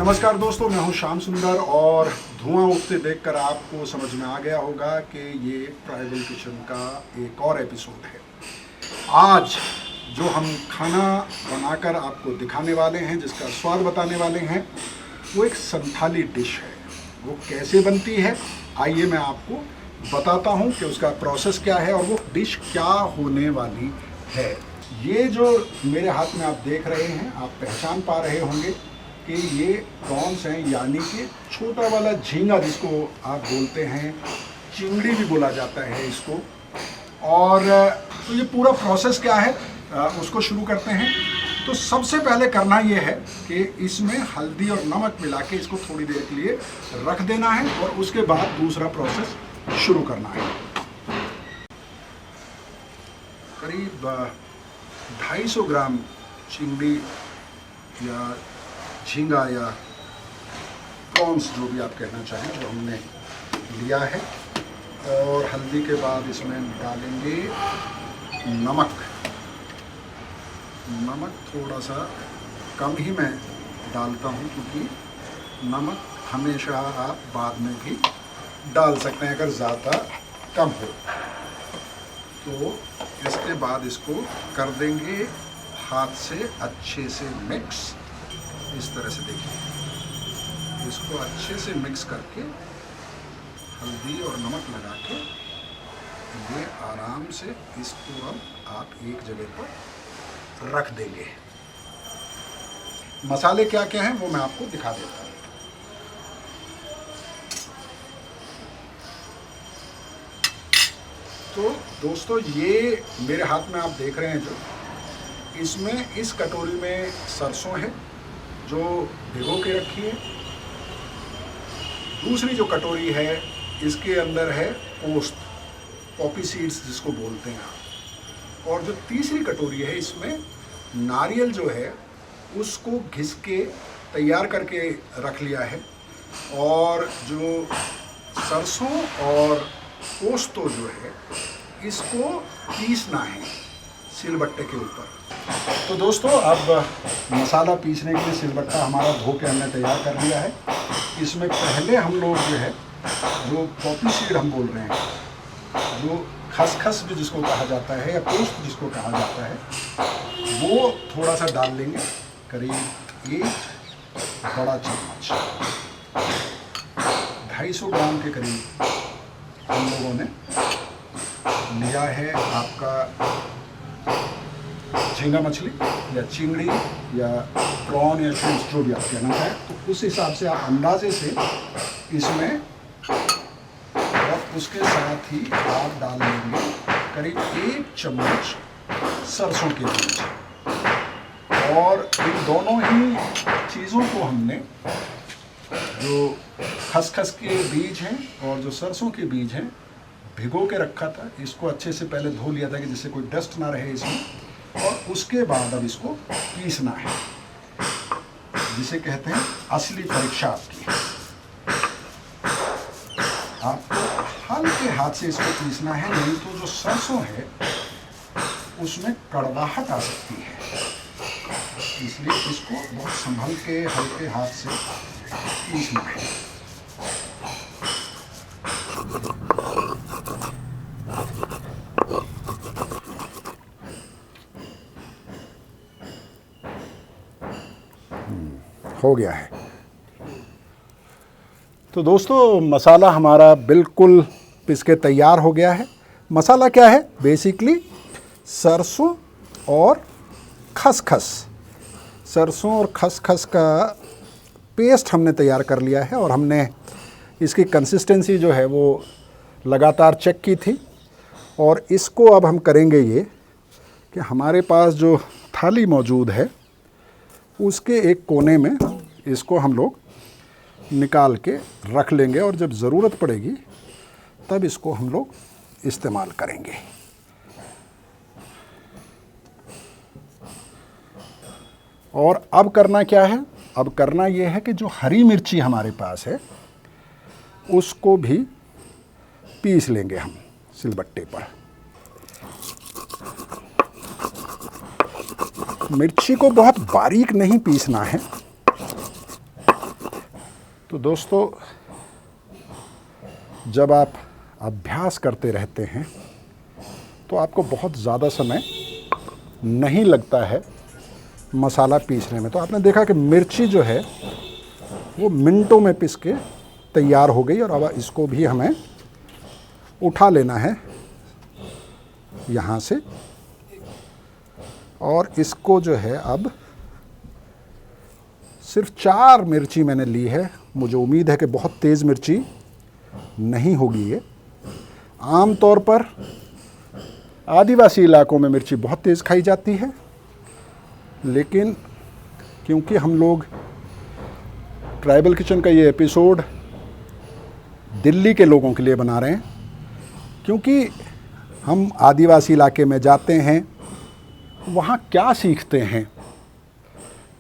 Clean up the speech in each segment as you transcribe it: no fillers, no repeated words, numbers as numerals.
नमस्कार दोस्तों, मैं हूं श्याम सुंदर और धुआं उठते देखकर आपको समझ में आ गया होगा कि ये ट्राइबल किचन का एक और एपिसोड है। आज जो हम खाना बनाकर आपको दिखाने वाले हैं, जिसका स्वाद बताने वाले हैं, वो एक संथाली डिश है। वो कैसे बनती है आइए मैं आपको बताता हूं कि उसका प्रोसेस क्या है और वो डिश क्या होने वाली है। ये जो मेरे हाथ में आप देख रहे हैं, आप पहचान पा रहे होंगे कि ये प्रॉन्स हैं, यानी कि छोटा वाला झींगा जिसको आप बोलते हैं, चिंगड़ी भी बोला जाता है इसको। और तो ये पूरा प्रोसेस क्या है उसको शुरू करते हैं। तो सबसे पहले करना ये है कि इसमें हल्दी और नमक मिला के इसको थोड़ी देर के लिए रख देना है और उसके बाद दूसरा प्रोसेस शुरू करना है। करीब 250 ग्राम चिंगड़ी या झींगा या प्रॉन्स, जो भी आप कहना चाहें, जो हमने लिया है। और हल्दी के बाद इसमें डालेंगे नमक। नमक थोड़ा सा कम ही मैं डालता हूँ, क्योंकि नमक हमेशा आप बाद में भी डाल सकते हैं अगर ज़्यादा कम हो। तो इसके बाद इसको कर देंगे हाथ से अच्छे से मिक्स। इस तरह से देखिए, इसको अच्छे से मिक्स करके हल्दी और नमक लगा के ये आराम से इसको अब आप एक जगह पर रख देंगे। मसाले क्या क्या हैं वो मैं आपको दिखा देता हूँ। तो दोस्तों, ये मेरे हाथ में आप देख रहे हैं जो, इसमें इस कटोरी में सरसों है जो भिगो के रखी है। दूसरी जो कटोरी है इसके अंदर है पोस्त, पॉपी सीड्स जिसको बोलते हैं आप। और जो तीसरी कटोरी है इसमें नारियल जो है उसको घिस के तैयार करके रख लिया है। और जो सरसों और पोस्तो जो है इसको पीसना है सिलबट्टे के ऊपर। तो दोस्तों, अब मसाला पीसने के लिए सिलबट्टा हमारा धो के हमने तैयार कर लिया है। इसमें पहले हम लोग जो है, जो पॉपी सीड हम बोल रहे हैं, जो खसखस भी जिसको कहा जाता है या पोस्त जिसको कहा जाता है, वो थोड़ा सा डाल लेंगे। करीब 1 बड़ा चम्मच, 250 ग्राम के करीब हम लोगों ने लिया है आपका झींगा मछली या चिंगड़ी या प्रॉन या श्रिम्प्स, जो भी आप कहना चाहें। तो उस हिसाब से आप अंदाजे से इसमें, और उसके साथ ही आप डाल देंगे करीब 1 चम्मच सरसों के बीज। और इन दोनों ही चीज़ों को हमने, जो खसखस के बीज हैं और जो सरसों के बीज हैं, भिगो के रखा था। इसको अच्छे से पहले धो लिया था कि जिससे कोई डस्ट ना रहे इसमें। और उसके बाद अब इसको पीसना है, जिसे कहते हैं असली परीक्षा आपकी। आपको हल्के हाथ से इसको पीसना है, नहीं तो जो सरसों है उसमें कड़वाहट आ सकती है। इसलिए इसको बहुत संभल के हल्के हाथ से पीसना है। हो गया है। तो दोस्तों, मसाला हमारा बिल्कुल पिस के तैयार हो गया है। मसाला क्या है? बेसिकली सरसों और खसखस। सरसों और खसखस का पेस्ट हमने तैयार कर लिया है। और हमने इसकी कंसिस्टेंसी जो है वो लगातार चेक की थी। और इसको अब हम करेंगे ये कि हमारे पास जो थाली मौजूद है उसके एक कोने में इसको हम लोग निकाल के रख लेंगे, और जब ज़रूरत पड़ेगी तब इसको हम लोग इस्तेमाल करेंगे। और अब करना क्या है? अब करना ये है कि जो हरी मिर्ची हमारे पास है उसको भी पीस लेंगे हम सिलबट्टे पर। मिर्ची को बहुत बारीक नहीं पीसना है, तो दोस्तों, जब आप अभ्यास करते रहते हैं तो आपको बहुत ज़्यादा समय नहीं लगता है मसाला पीसने में। तो आपने देखा कि मिर्ची जो है वो मिनटों में पिस के तैयार हो गई। और अब इसको भी हमें उठा लेना है यहाँ से, और इसको जो है अब सिर्फ 4 मिर्ची मैंने ली है। मुझे उम्मीद है कि बहुत तेज़ मिर्ची नहीं होगी ये। आम तौर पर आदिवासी इलाकों में मिर्ची बहुत तेज़ खाई जाती है, लेकिन क्योंकि हम लोग ट्राइबल किचन का ये एपिसोड दिल्ली के लोगों के लिए बना रहे हैं, क्योंकि हम आदिवासी इलाके में जाते हैं, वहाँ क्या सीखते हैं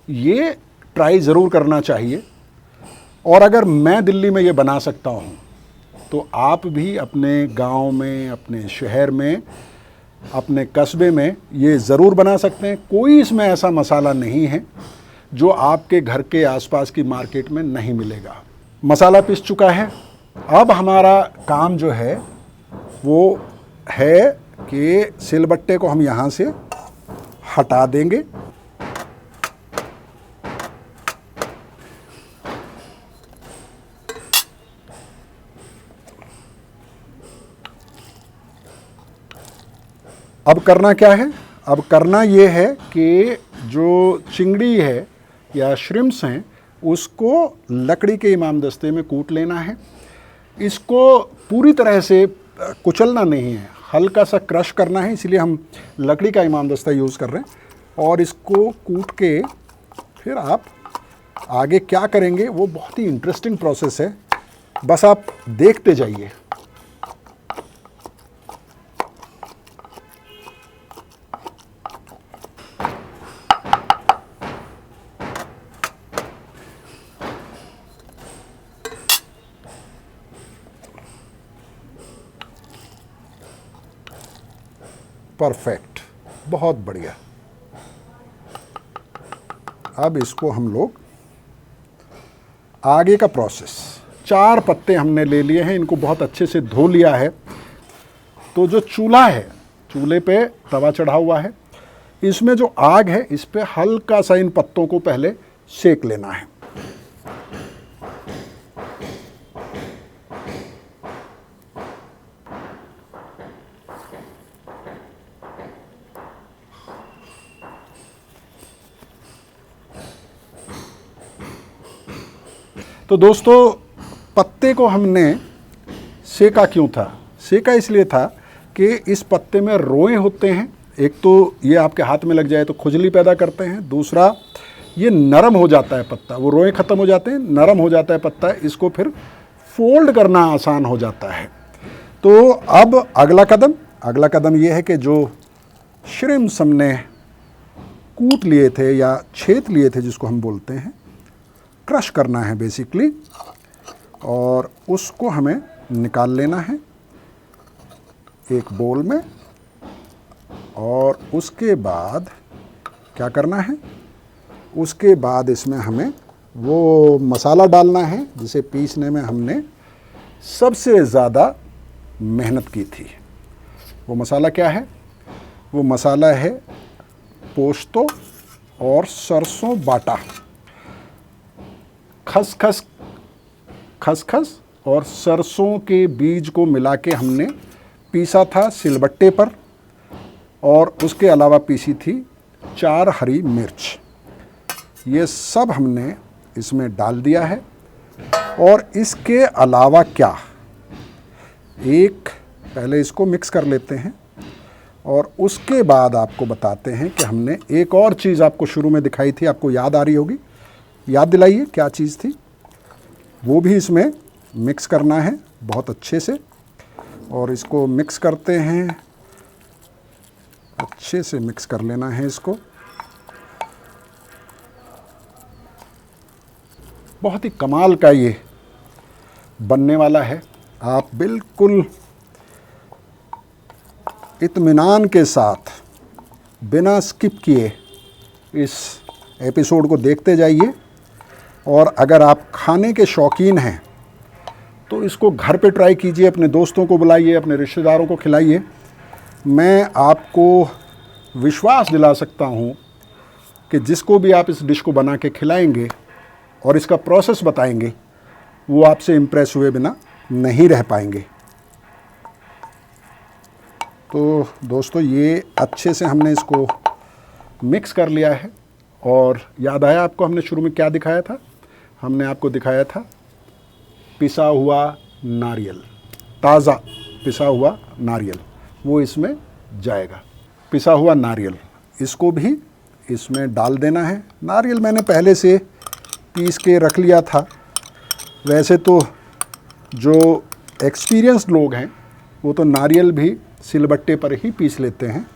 ये ट्राई ज़रूर करना चाहिए। और अगर मैं दिल्ली में ये बना सकता हूँ तो आप भी अपने गांव में, अपने शहर में, अपने कस्बे में ये ज़रूर बना सकते हैं। कोई इसमें ऐसा मसाला नहीं है जो आपके घर के आसपास की मार्केट में नहीं मिलेगा। मसाला पिस चुका है। अब हमारा काम जो है वो है कि सिलबट्टे को हम यहाँ से हटा देंगे। अब करना क्या है? अब करना ये है कि जो चिंगड़ी है या श्रिम्प्स हैं उसको लकड़ी के इमामदस्ते में कूट लेना है। इसको पूरी तरह से कुचलना नहीं है, हल्का सा क्रश करना है, इसलिए हम लकड़ी का इमामदस्ता यूज़ कर रहे हैं। और इसको कूट के फिर आप आगे क्या करेंगे वो बहुत ही इंटरेस्टिंग प्रोसेस है, बस आप देखते जाइए। परफेक्ट, बहुत बढ़िया। अब इसको हम लोग आगे का प्रोसेस, 4 पत्ते हमने ले लिए हैं, इनको बहुत अच्छे से धो लिया है। तो जो चूल्हा है, चूल्हे पे तवा चढ़ा हुआ है, इसमें जो आग है इस पे हल्का सा इन पत्तों को पहले सेक लेना है। तो दोस्तों, पत्ते को हमने सेका क्यों था? सेका इसलिए था कि इस पत्ते में रोए होते हैं। एक तो ये आपके हाथ में लग जाए तो खुजली पैदा करते हैं, दूसरा ये नरम हो जाता है पत्ता, वो रोए ख़त्म हो जाते हैं, नरम हो जाता है पत्ता, इसको फिर फोल्ड करना आसान हो जाता है। तो अब अगला कदम ये है कि जो श्रिम्प्स हमने कूट लिए थे या छेद लिए थे, जिसको हम बोलते हैं, क्रश करना है बेसिकली, और उसको हमें निकाल लेना है एक बोल में। और उसके बाद क्या करना है? उसके बाद इसमें हमें वो मसाला डालना है जिसे पीसने में हमने सबसे ज़्यादा मेहनत की थी। वो मसाला क्या है? वो मसाला है पोस्तो और सरसों बाटा। खसखस और सरसों के बीज को मिला के हमने पीसा था सिलबट्टे पर, और उसके अलावा पीसी थी 4 हरी मिर्च। ये सब हमने इसमें डाल दिया है। और इसके अलावा क्या, पहले इसको मिक्स कर लेते हैं और उसके बाद आपको बताते हैं कि हमने एक और चीज़ आपको शुरू में दिखाई थी, आपको याद आ रही होगी, याद दिलाइए क्या चीज़ थी? वो भी इसमें मिक्स करना है बहुत अच्छे से। और इसको मिक्स करते हैं, अच्छे से मिक्स कर लेना है इसको। बहुत ही कमाल का ये बनने वाला है। आप बिल्कुल इत्मीनान के साथ बिना स्किप किए इस एपिसोड को देखते जाइए। और अगर आप खाने के शौकीन हैं तो इसको घर पे ट्राई कीजिए, अपने दोस्तों को बुलाइए, अपने रिश्तेदारों को खिलाइए। मैं आपको विश्वास दिला सकता हूँ कि जिसको भी आप इस डिश को बना के खिलाएंगे और इसका प्रोसेस बताएंगे, वो आपसे इम्प्रेस हुए बिना नहीं रह पाएंगे। तो दोस्तों, ये अच्छे से हमने इसको मिक्स कर लिया है। और याद आया आपको हमने शुरू में क्या दिखाया था? हमने आपको दिखाया था पिसा हुआ नारियल, ताज़ा पिसा हुआ नारियल, वो इसमें जाएगा। पिसा हुआ नारियल, इसको भी इसमें डाल देना है। नारियल मैंने पहले से पीस के रख लिया था। वैसे तो जो एक्सपीरियंस्ड लोग हैं वो तो नारियल भी सिलबट्टे पर ही पीस लेते हैं,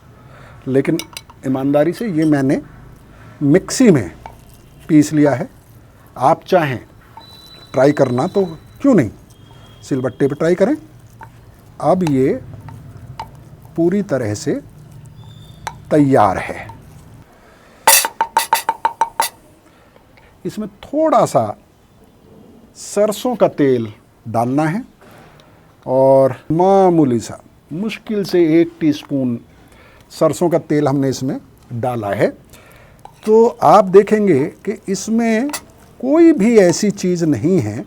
लेकिन ईमानदारी से ये मैंने मिक्सी में पीस लिया है। आप चाहें ट्राई करना तो क्यों नहीं सिलबट्टे पे ट्राई करें। अब ये पूरी तरह से तैयार है। इसमें थोड़ा सा सरसों का तेल डालना है और मामूली सा, मुश्किल से 1 टीस्पून सरसों का तेल हमने इसमें डाला है। तो आप देखेंगे कि इसमें कोई भी ऐसी चीज़ नहीं है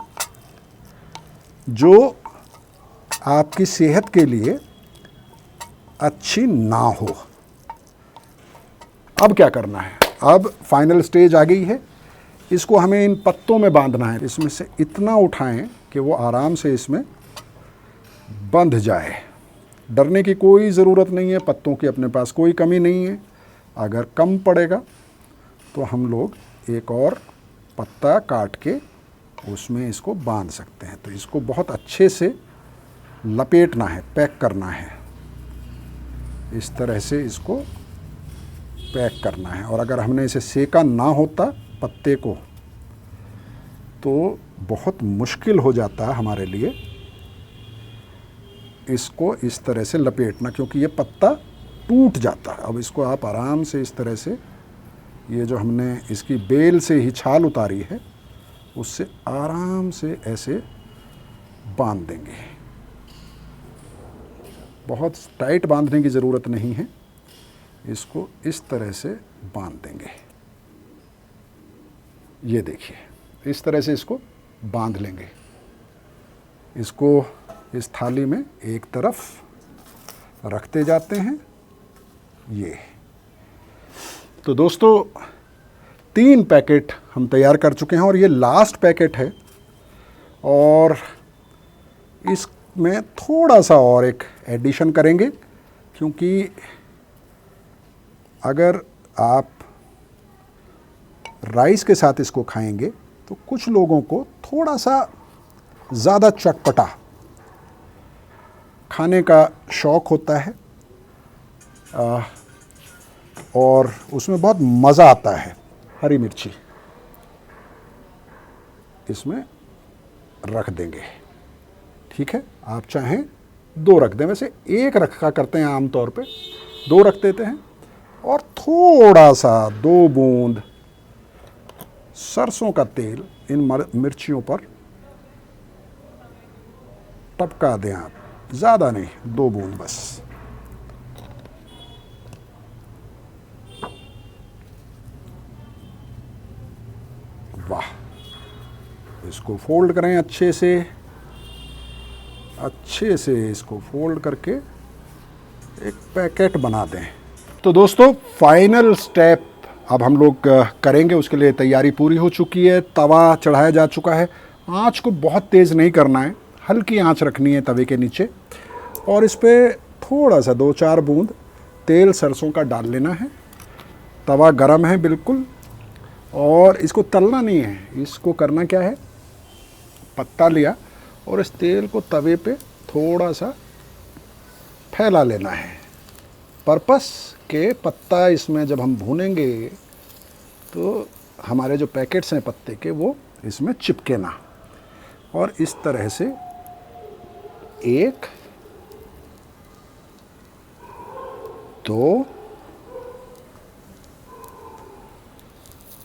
जो आपकी सेहत के लिए अच्छी ना हो। अब क्या करना है? अब फाइनल स्टेज आ गई है। इसको हमें इन पत्तों में बांधना है। इसमें से इतना उठाएं कि वो आराम से इसमें बंध जाए। डरने की कोई ज़रूरत नहीं है, पत्तों की अपने पास कोई कमी नहीं है। अगर कम पड़ेगा तो हम लोग एक और पत्ता काट के उसमें इसको बांध सकते हैं। तो इसको बहुत अच्छे से लपेटना है, पैक करना है। इस तरह से इसको पैक करना है। और अगर हमने इसे सेका ना होता पत्ते को तो बहुत मुश्किल हो जाता हमारे लिए इसको इस तरह से लपेटना, क्योंकि ये पत्ता टूट जाता है। अब इसको आप आराम से इस तरह से, ये जो हमने इसकी बेल से ही छाल उतारी है उससे आराम से ऐसे बांध देंगे। बहुत टाइट बांधने की ज़रूरत नहीं है, इसको इस तरह से बांध देंगे। ये देखिए, इस तरह से इसको बांध लेंगे। इसको इस थाली में एक तरफ रखते जाते हैं। ये तो दोस्तों 3 पैकेट हम तैयार कर चुके हैं और ये लास्ट पैकेट है। और इसमें थोड़ा सा और एक एडिशन करेंगे, क्योंकि अगर आप राइस के साथ इसको खाएंगे तो कुछ लोगों को थोड़ा सा ज़्यादा चटपटा खाने का शौक़ होता है और उसमें बहुत मज़ा आता है। हरी मिर्ची इसमें रख देंगे, ठीक है। आप चाहें 2 रख दें, वैसे 1 रखा करते हैं आमतौर पे, 2 रख देते हैं। और थोड़ा सा 2 बूंद सरसों का तेल इन मिर्चियों पर टपका दें आप, ज़्यादा नहीं, 2 बूंद बस। वाह, इसको फोल्ड करें अच्छे से इसको फोल्ड करके एक पैकेट बना दें। तो दोस्तों फाइनल स्टेप अब हम लोग करेंगे, उसके लिए तैयारी पूरी हो चुकी है। तवा चढ़ाया जा चुका है। आँच को बहुत तेज़ नहीं करना है, हल्की आंच रखनी है तवे के नीचे। और इस पर थोड़ा सा 2-4 बूंद तेल सरसों का डाल लेना है। तवा गरम है बिल्कुल, और इसको तलना नहीं है। इसको करना क्या है, पत्ता लिया और इस तेल को तवे पे थोड़ा सा फैला लेना है, पर्पस के पत्ता इसमें जब हम भूनेंगे तो हमारे जो पैकेट्स हैं पत्ते के वो इसमें चिपके ना। और इस तरह से 1 2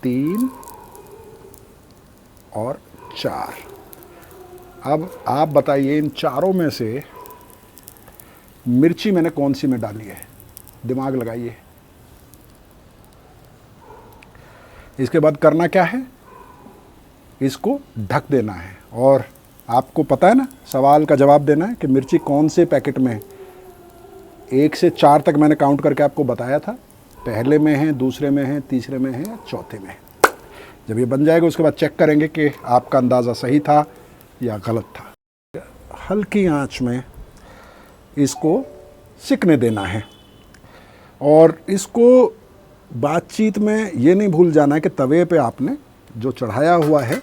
3 और 4। अब आप बताइए इन चारों में से मिर्ची मैंने कौन सी में डाली है, दिमाग लगाइए। इसके बाद करना क्या है, इसको ढक देना है। और आपको पता है ना, सवाल का जवाब देना है कि मिर्ची कौन से पैकेट में है। 1 से 4 तक मैंने काउंट करके आपको बताया था, पहले में है, दूसरे में है, तीसरे में है या चौथे में है। जब ये बन जाएगा उसके बाद चेक करेंगे कि आपका अंदाज़ा सही था या गलत था। हल्की आंच में इसको सिकने देना है। और इसको बातचीत में ये नहीं भूल जाना है कि तवे पे आपने जो चढ़ाया हुआ है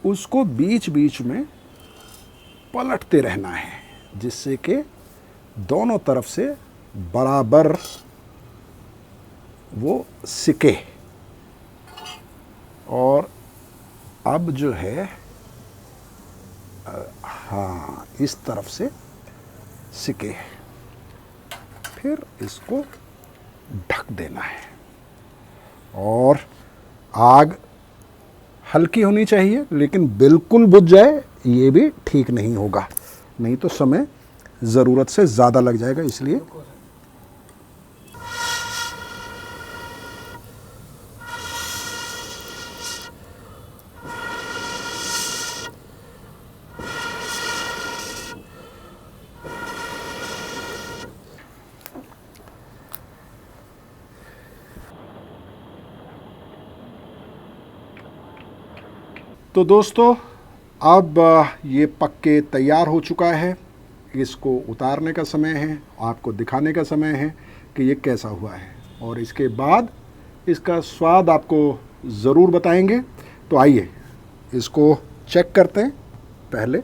उसको बीच बीच में पलटते रहना है, जिससे कि दोनों तरफ से बराबर वो सिके। और अब जो है हाँ, इस तरफ से सिके, फिर इसको ढक देना है। और आग हल्की होनी चाहिए, लेकिन बिल्कुल बुझ जाए ये भी ठीक नहीं होगा, नहीं तो समय ज़रूरत से ज़्यादा लग जाएगा। इसलिए तो दोस्तों, अब ये पक के तैयार हो चुका है। इसको उतारने का समय है, आपको दिखाने का समय है कि ये कैसा हुआ है, और इसके बाद इसका स्वाद आपको ज़रूर बताएंगे। तो आइए इसको चेक करते हैं पहले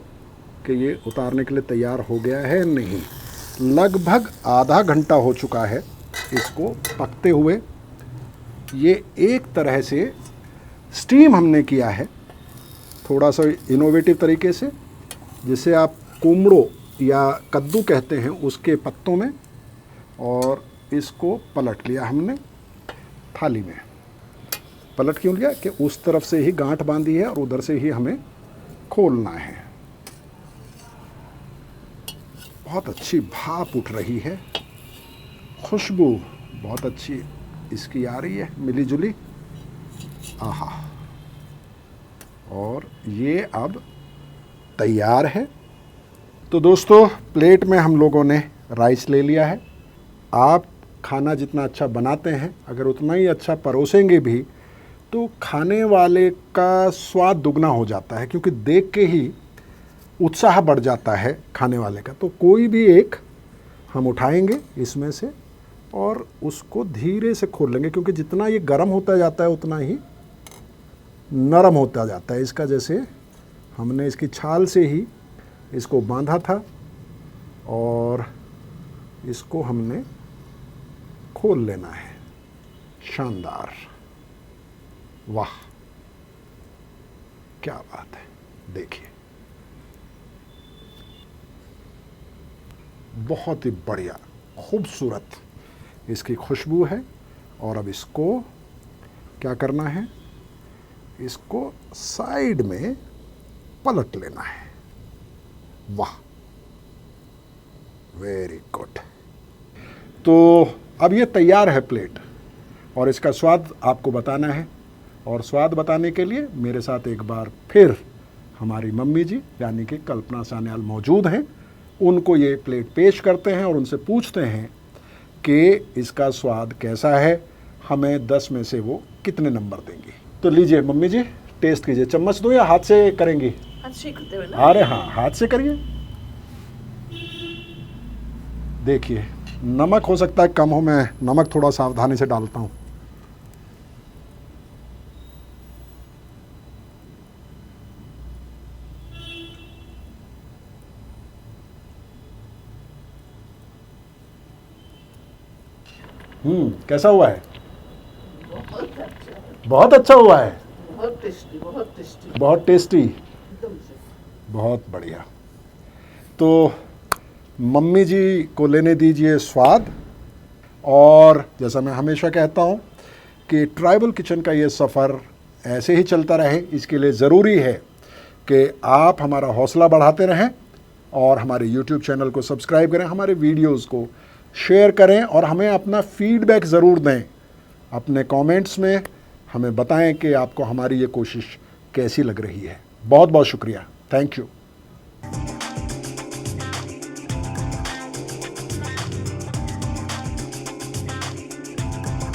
कि ये उतारने के लिए तैयार हो गया है नहीं। लगभग आधा घंटा हो चुका है इसको पकते हुए। ये एक तरह से स्टीम हमने किया है, थोड़ा सा इनोवेटिव तरीके से, जिसे आप कुमड़ो या कद्दू कहते हैं उसके पत्तों में। और इसको पलट लिया हमने थाली में। पलट क्यों लिया कि उस तरफ से ही गांठ बांधी है और उधर से ही हमें खोलना है। बहुत अच्छी भाप उठ रही है, खुशबू बहुत अच्छी इसकी आ रही है, मिली जुली। आहा, और ये अब तैयार है। तो दोस्तों, प्लेट में हम लोगों ने राइस ले लिया है। आप खाना जितना अच्छा बनाते हैं, अगर उतना ही अच्छा परोसेंगे भी, तो खाने वाले का स्वाद दुगना हो जाता है, क्योंकि देख के ही उत्साह बढ़ जाता है खाने वाले का। तो कोई भी एक हम उठाएंगे इसमें से और उसको धीरे से खोल लेंगे, क्योंकि जितना ये गर्म होता जाता है उतना ही नरम होता जाता है इसका। जैसे हमने इसकी छाल से ही इसको बांधा था और इसको हमने खोल लेना है। शानदार, वाह क्या बात है, देखिए बहुत ही बढ़िया खूबसूरत इसकी खुशबू है। और अब इसको क्या करना है, इसको साइड में पलट लेना है। वाह, वेरी गुड। तो अब ये तैयार है प्लेट, और इसका स्वाद आपको बताना है। और स्वाद बताने के लिए मेरे साथ एक बार फिर हमारी मम्मी जी यानी कि कल्पना सान्याल मौजूद हैं। उनको ये प्लेट पेश करते हैं और उनसे पूछते हैं कि इसका स्वाद कैसा है, हमें 10 में से वो कितने नंबर देंगी। तो लीजिए मम्मी जी, टेस्ट कीजिए। चम्मच दो या हाथ से करेंगी? हाथ से करते हुए ना? अरे हाँ, हाथ से करिए। देखिए, नमक हो सकता है कम हो, मैं नमक थोड़ा सावधानी से डालता हूँ। कैसा हुआ है? बहुत अच्छा, बहुत अच्छा हुआ है, बहुत टेस्टी, बहुत टेस्टी, बहुत टेस्टी, एकदम से। बहुत बढ़िया। तो मम्मी जी को लेने दीजिए स्वाद। और जैसा मैं हमेशा कहता हूँ कि ट्राइबल किचन का ये सफ़र ऐसे ही चलता रहे, इसके लिए ज़रूरी है कि आप हमारा हौसला बढ़ाते रहें और हमारे YouTube चैनल को सब्सक्राइब करें, हमारे वीडियोस को शेयर करें और हमें अपना फीडबैक ज़रूर दें। अपने कमेंट्स में हमें बताएं कि आपको हमारी ये कोशिश कैसी लग रही है। बहुत बहुत शुक्रिया। Thank you.